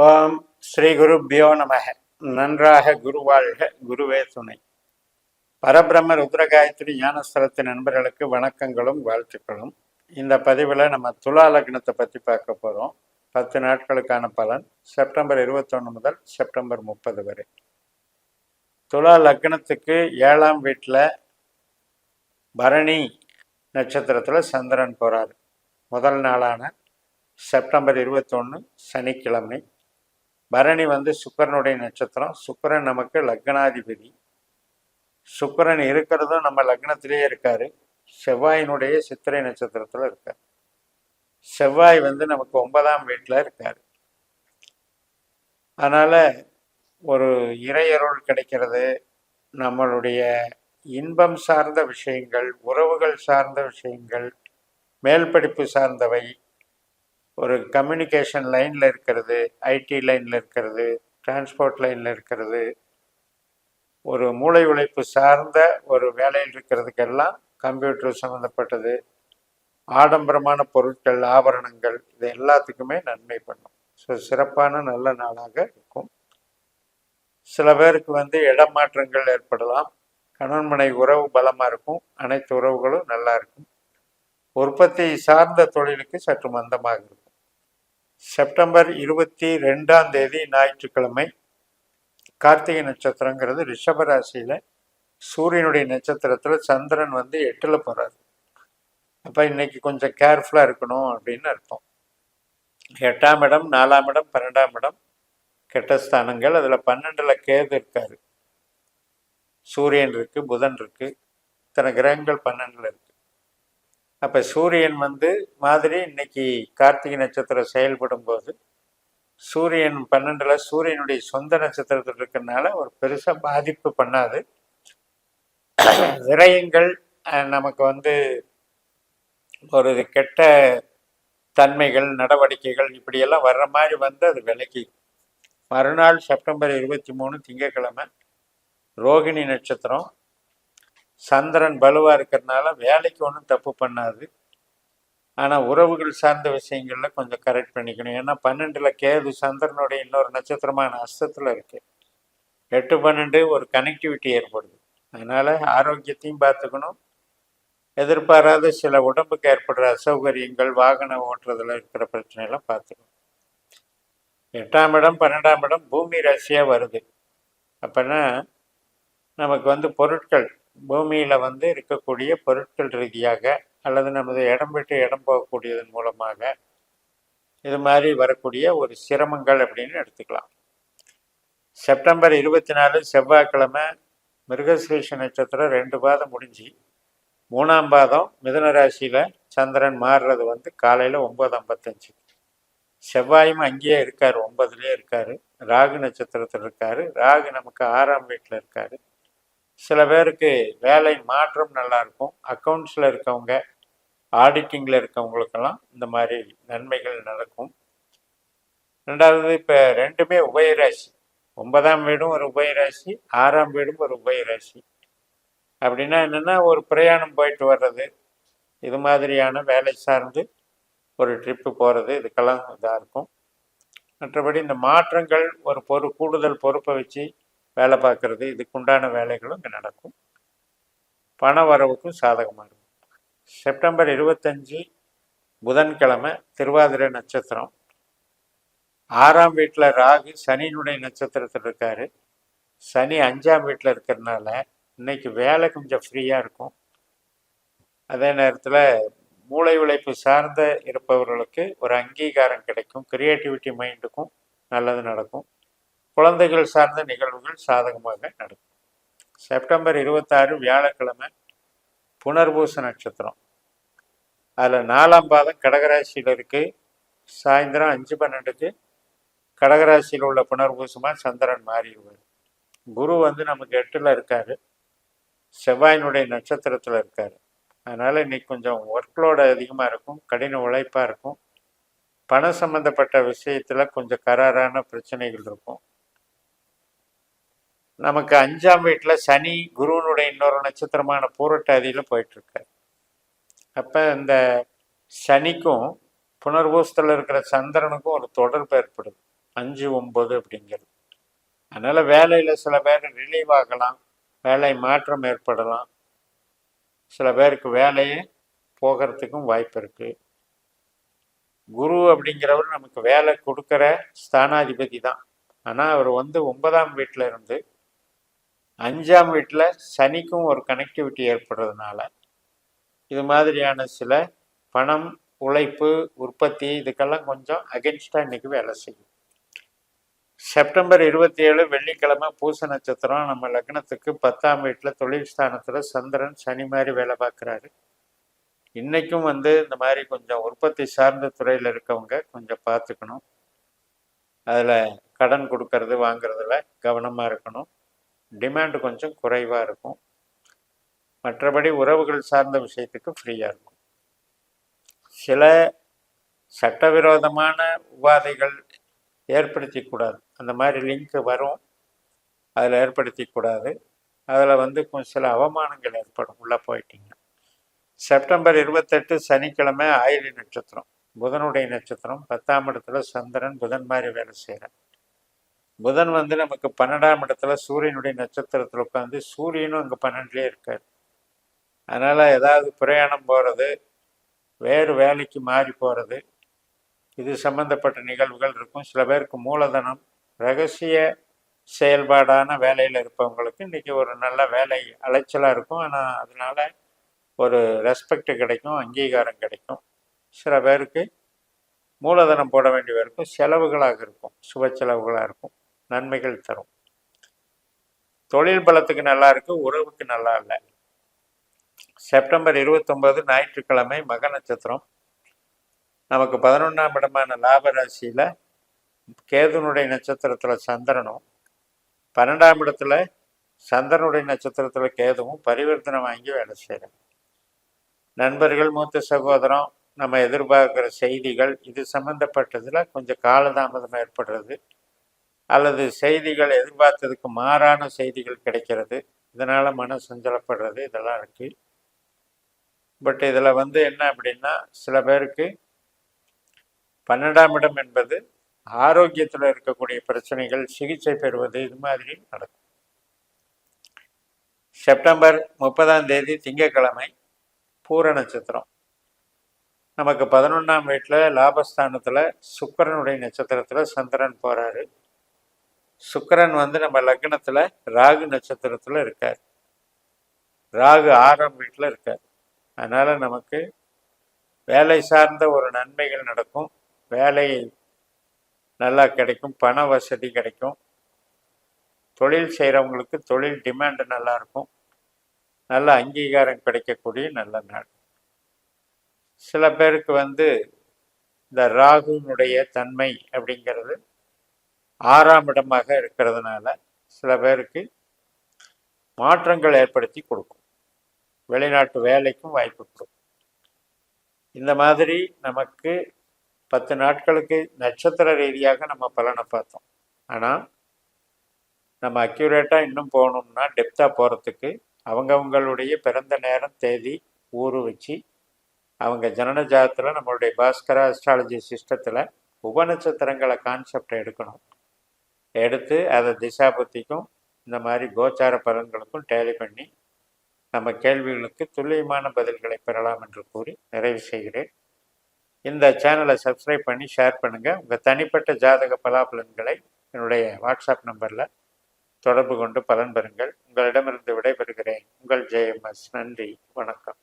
ஓம் ஸ்ரீ குருப்பியோ நமக. நன்றாக குருவாழ்க, குருவே துணை. பரபிரம்ம ருத்ரகாயத்ரி ஞானஸ்தலத்தின் நண்பர்களுக்கு வணக்கங்களும் வாழ்த்துக்களும். இந்த பதிவில் நம்ம துலா லக்னத்தை பற்றி பார்க்க போகிறோம். 10 நாட்களுக்கான பலன் செப்டம்பர் 21 முதல் செப்டம்பர் 30 வரை. துலா லக்னத்துக்கு 7ஆம் வீட்டில் பரணி நட்சத்திரத்தில் சந்திரன் போகிறார். முதல் நாளான செப்டம்பர் 21 சனிக்கிழமை. பரணி சுக்கிரனுடைய நட்சத்திரம். சுக்கிரன் நமக்கு லக்னாதிபதி. சுக்கிரன் இருக்கிறதும் நம்ம லக்னத்திலேயே இருக்காரு. செவ்வாயினுடைய சித்திரை நட்சத்திரத்தில் இருக்கார். செவ்வாய் நமக்கு 9ஆம் வீட்டில் இருக்காரு. அதனால ஒரு இறையருள் கிடைக்கிறது. நம்மளுடைய இன்பம் சார்ந்த விஷயங்கள், உறவுகள் சார்ந்த விஷயங்கள், மேல் படிப்பு சார்ந்தவை, ஒரு கம்யூனிகேஷன் லைனில் இருக்கிறது, ஐடி லைனில் இருக்கிறது, டிரான்ஸ்போர்ட் லைனில் இருக்கிறது, ஒரு மூளை உழைப்பு சார்ந்த ஒரு வேலையில் இருக்கிறதுக்கெல்லாம் கம்ப்யூட்டர் சம்மந்தப்பட்டது, ஆடம்பரமான பொருட்கள், ஆபரணங்கள், இது எல்லாத்துக்குமே நன்மை பண்ணும். ஸோ சிறப்பான நல்ல நாளாக இருக்கும். சில பேருக்கு இடமாற்றங்கள் ஏற்படலாம். கணவன் மனை உறவு பலமாக இருக்கும். அனைத்து உறவுகளும் நல்லா இருக்கும். உற்பத்தி சார்ந்த தொழிலுக்கு சற்று மந்தமாக இருக்கும். செப்டம்பர் 22ஆம் தேதி ஞாயிற்றுக்கிழமை. கார்த்திகை நட்சத்திரங்கிறது ரிஷபராசியில் சூரியனுடைய நட்சத்திரத்தில் சந்திரன் 8ல் போகிறார். அப்போ இன்னைக்கு கொஞ்சம் கேர்ஃபுல்லாக இருக்கணும் அப்படின்னு அர்த்தம். 8ஆம் இடம், 4ஆம் இடம், 12ஆம் இடம் கெட்ட ஸ்தானங்கள். அதில் 12ல் கேது இருக்காரு, சூரியன் இருக்கு, புதன் இருக்கு, இத்தனை கிரகங்கள் 12ல் இருக்கு. அப்போ சூரியன் மாதிரி இன்னைக்கு கார்த்திகை நட்சத்திரம் செயல்படும் போது சூரியன் 12ல் சூரியனுடைய சொந்த நட்சத்திரத்தில் இருக்கிறதுனால ஒரு பெருசாக பாதிப்பு பண்ணாது. விரயங்கள் நமக்கு ஒரு கெட்ட தன்மைகள், நடவடிக்கைகள் இப்படியெல்லாம் வர்ற மாதிரி அது விலகி. மறுநாள் செப்டம்பர் 23 திங்கட்கிழமை ரோகிணி நட்சத்திரம். சந்திரன் பலுவாக இருக்கிறதுனால வேலைக்கு ஒன்றும் தப்பு பண்ணாது. ஆனால் உறவுகள் சார்ந்த விஷயங்களில் கொஞ்சம் கரெக்ட் பண்ணிக்கணும். ஏன்னா 12ல் கேது சந்திரனுடைய இன்னொரு நட்சத்திரமான அஸ்தத்தில் இருக்கு. 8, 12 ஒரு கனெக்டிவிட்டி ஏற்படுது. அதனால் ஆரோக்கியத்தையும் பார்த்துக்கணும். எதிர்பாராத சில உடம்புக்கு ஏற்படுற அசௌகரியங்கள், வாகன ஓட்டுறதுல இருக்கிற பிரச்சனையெல்லாம் பார்த்துக்கணும். 8ஆம் இடம், 12ஆம் இடம் பூமி ராசியாக வருது. அப்போனா நமக்கு பொருட்கள், பூமியில் இருக்கக்கூடிய பொருட்கள் ரீதியாக அல்லது நமது இடம் விட்டு இடம் போகக்கூடியதன் மூலமாக இது மாதிரி வரக்கூடிய ஒரு சிரமங்கள் அப்படின்னு எடுத்துக்கலாம். செப்டம்பர் 24 செவ்வாய்க்கிழமை மிருகசீரிஷ நட்சத்திரம் 2 பாதம் முடிஞ்சு 3ஆம் பாதம் மிதுன ராசியில் சந்திரன் மாறுறது காலையில் 9:55. செவ்வாயும் அங்கேயே இருக்கார், 9லேயே இருக்கார். ராகு நட்சத்திரத்தில் இருக்கார். ராகு நமக்கு 6ஆம் வீட்டில் இருக்கார். சில பேருக்கு வேலை மாற்றம் நல்லா இருக்கும். அக்கௌண்ட்ஸில் இருக்கவங்க, ஆடிட்டிங்கில் இருக்கவங்களுக்கெல்லாம் இந்த மாதிரி நன்மைகள் நடக்கும். ரெண்டாவது, இப்போ ரெண்டுமே உபயராசி. 9ஆம் வீடும் ஒரு உபயராசி, 6ஆம் வீடும் ஒரு உபயராசி. அப்படின்னா என்னென்னா, ஒரு பிரயாணம் போயிட்டு வர்றது, இது மாதிரியான வேலை சார்ந்து ஒரு ட்ரிப்பு போகிறது, இதுக்கெல்லாம் இதாக இருக்கும். மற்றபடி இந்த மாற்றங்கள், ஒரு கூடுதல் பொறுப்பை வச்சு வேலை பார்க்குறது, இதுக்குண்டான வேலைகளும் இங்கே நடக்கும். பண வரவுக்கும் சாதகமாக இருக்கும். செப்டம்பர் 25 புதன்கிழமை திருவாதிரை நட்சத்திரம். 6ஆம் வீட்டில் ராகு சனியினுடைய நட்சத்திரத்தில் இருக்காரு. சனி 5ஆம் வீட்டில் இருக்கிறதுனால இன்னைக்கு வேலை கொஞ்சம் ஃப்ரீயாக இருக்கும். அதே நேரத்தில் மூளை உழைப்பு சார்ந்த இருப்பவர்களுக்கு ஒரு அங்கீகாரம் கிடைக்கும். கிரியேட்டிவிட்டி மைண்டுக்கும் நல்லது நடக்கும். குழந்தைகள் சார்ந்த நிகழ்வுகள் சாதகமாக நடக்கும். செப்டம்பர் 26 வியாழக்கிழமை புனர்பூச நட்சத்திரம். அதில் 4ஆம் பாதம் கடகராசியில் இருக்குது. சாயந்தரம் 5:12 கடகராசியில் உள்ள புனர்பூசமாக சந்திரன் மாறிடுவார். குரு நமக்கு 8ல் இருக்கார், செவ்வாயினுடைய நட்சத்திரத்தில் இருக்கார். அதனால் இன்னைக்கு கொஞ்சம் ஒர்க்லோடு அதிகமாக இருக்கும், கடின உழைப்பாக இருக்கும். பண சம்பந்தப்பட்ட விஷயத்தில் கொஞ்சம் கராரான பிரச்சனைகள் இருக்கும். நமக்கு 5ஆம் வீட்டில் சனி குருவனுடைய இன்னொரு நட்சத்திரமான பூரட்டாதியில் போயிட்டுருக்கார். அப்போ இந்த சனிக்கும் புனர்பூசத்தில் இருக்கிற சந்திரனுக்கும் ஒரு தொடர்பு ஏற்படுது. 5, 9 அப்படிங்கிறது. அதனால் வேலையில் சில பேர் ரிலீவ் ஆகலாம், வேலை மாற்றம் ஏற்படலாம், சில பேருக்கு வேலையே போகிறதுக்கும் வாய்ப்பு இருக்குது. குரு அப்படிங்கிறவர் நமக்கு வேலை கொடுக்குற ஸ்தானாதிபதி தான். ஆனால் அவர் வந்து 9ஆம் வீட்டில் இருந்து 5ஆம் வீட்டில் சனிக்கும் ஒரு கனெக்டிவிட்டி ஏற்படுறதுனால இது மாதிரியான சில பணம், உழைப்பு, உற்பத்தி இதுக்கெல்லாம் கொஞ்சம் அகென்ஸ்டாக இன்னைக்கு வேலை செய்யும். செப்டம்பர் 27 வெள்ளிக்கிழமை பூச நட்சத்திரம். நம்ம லக்னத்துக்கு 10ஆம் வீட்டில் தொழில் ஸ்தானத்தில் சந்திரன் சனி மாதிரி வேலை பார்க்குறாரு. இன்றைக்கும் வந்து இந்த மாதிரி கொஞ்சம் உற்பத்தி சார்ந்த துறையில் இருக்கவங்க கொஞ்சம் பார்த்துக்கணும். அதில் கடன் கொடுக்கறது வாங்கிறதுல கவனமாக இருக்கணும். டிமாண்டு கொஞ்சம் குறைவாக இருக்கும். மற்றபடி உறவுகள் சார்ந்த விஷயத்துக்கு ஃப்ரீயாக இருக்கும். சில சட்டவிரோதமான உபாதைகள் ஏற்படுத்திக்கூடாது. அந்த மாதிரி லிங்க் வரும், அதில் ஏற்படுத்திக்கூடாது. அதில் வந்து கொஞ்சம் சில அவமானங்கள் ஏற்படும் உள்ளே போயிட்டீங்க. செப்டம்பர் 28 சனிக்கிழமை ஆயிலி நட்சத்திரம், புதனுடைய நட்சத்திரம். 10ஆம் இடத்துல சந்திரன் புதன் மாதிரி வேலை செய்கிறார். புதன் வந்து நமக்கு 12ஆம் இடத்துல சூரியனுடைய நட்சத்திரத்தில் உட்காந்து, சூரியனும் அங்கே 12லேயே இருக்கார். அதனால் ஏதாவது பிரயாணம் போகிறது, வேறு வேலைக்கு மாறி போகிறது, இது சம்பந்தப்பட்ட நிகழ்வுகள் இருக்கும். சில பேருக்கு மூலதனம், ரகசிய செயல்பாடான வேலையில் இருப்பவங்களுக்கு இன்றைக்கி ஒரு நல்ல வேலை அலைச்சலாக இருக்கும். ஆனால் அதனால் ஒரு ரெஸ்பெக்ட் கிடைக்கும், அங்கீகாரம் கிடைக்கும். சில பேருக்கு மூலதனம் போட வேண்டிய இருக்கும், செலவுகளாக இருக்கும், சுப செலவுகளாக இருக்கும், நன்மைகள் தரும். தொழில் பலத்துக்கு நல்லா இருக்குது, உறவுக்கு நல்லா இல்லை. செப்டம்பர் 29 ஞாயிற்றுக்கிழமை மக நட்சத்திரம். நமக்கு 11ஆம் இடமான லாபராசியில் கேதுனுடைய நட்சத்திரத்தில் சந்திரனும், 12ஆம் இடத்துல சந்திரனுடைய நட்சத்திரத்தில் கேதுவும் பரிவர்த்தனை வாங்கி வேலை செய்கிறேன். நண்பர்கள், மூத்த சகோதரம், நம்ம எதிர்பார்க்குற செய்திகள் இது சம்மந்தப்பட்டதில் கொஞ்சம் காலதாமதம் ஏற்படுறது, அல்லது செய்திகள் எதிர்பார்த்ததுக்கு மாறான செய்திகள் கிடைக்கிறது, இதனால் மன சஞ்சலப்படுறது, இதெல்லாம் இருக்குது. பட் இதில் வந்து என்ன அப்படின்னா, சில பேருக்கு 12ஆம் இடம் என்பது ஆரோக்கியத்தில் இருக்கக்கூடிய பிரச்சனைகள், சிகிச்சை பெறுவது, இது மாதிரி நடக்கும். செப்டம்பர் 30ஆம் தேதி திங்கட்கிழமை பூர நட்சத்திரம். நமக்கு 11ஆம் வீட்டில் லாபஸ்தானத்தில் சுக்கிரனுடைய நட்சத்திரத்தில் சந்திரன் போகிறாரு. சுக்கிரன் வந்து நம்ம லக்னத்தில் ராகு நட்சத்திரத்தில் இருக்கார். ராகு 6ஆம் வீட்டில் இருக்கார். அதனால் நமக்கு வேலை சார்ந்த ஒரு நன்மைகள் நடக்கும், வேலை நல்லா கிடைக்கும், பண வசதி கிடைக்கும். தொழில் செய்கிறவங்களுக்கு தொழில் டிமாண்டு நல்லாயிருக்கும், நல்ல அங்கீகாரம் கிடைக்கக்கூடிய நல்ல நாள். சில பேருக்கு வந்து இந்த ராகுனுடைய தன்மை அப்படிங்கிறது 6ஆம் இடமாக இருக்கிறதுனால சில பேருக்கு மாற்றங்கள் ஏற்படுத்தி கொடுக்கும், வெளிநாட்டு வேலைக்கும் வாய்ப்பு கொடுக்கும். இந்த மாதிரி நமக்கு 10 நாட்களுக்கு நட்சத்திர ரீதியாக நம்ம பலனை பார்த்தோம். ஆனால் நம்ம அக்யூரேட்டாக இன்னும் போகணும்னா, டெப்த்தாக போகிறதுக்கு அவங்கவுங்களுடைய பிறந்த நேரம், தேதி, ஊர் வச்சு அவங்க ஜனன ஜாதத்தில் நம்மளுடைய பாஸ்கரா அஸ்ட்ராலஜி சிஸ்டத்தில் உபநட்சத்திரங்களை கான்செப்டை எடுக்கணும். எடுத்து அதை திசாபுத்திக்கும் இந்த மாதிரி கோச்சார பலன்களுக்கும் டேலி பண்ணி நம்ம கேள்விகளுக்கு துல்லியமான பதில்களை பெறலாம் என்று கூறி நிறைவு செய்கிறேன். இந்த சேனலை சப்ஸ்கிரைப் பண்ணி ஷேர் பண்ணுங்கள். உங்கள் தனிப்பட்ட ஜாதக பலாபலன்களை என்னுடைய வாட்ஸ்அப் நம்பரில் தொடர்பு கொண்டு பலன் பெறுங்கள். உங்களிடமிருந்து விடைபெறுகிறேன். உங்கள் JMS. நன்றி, வணக்கம்.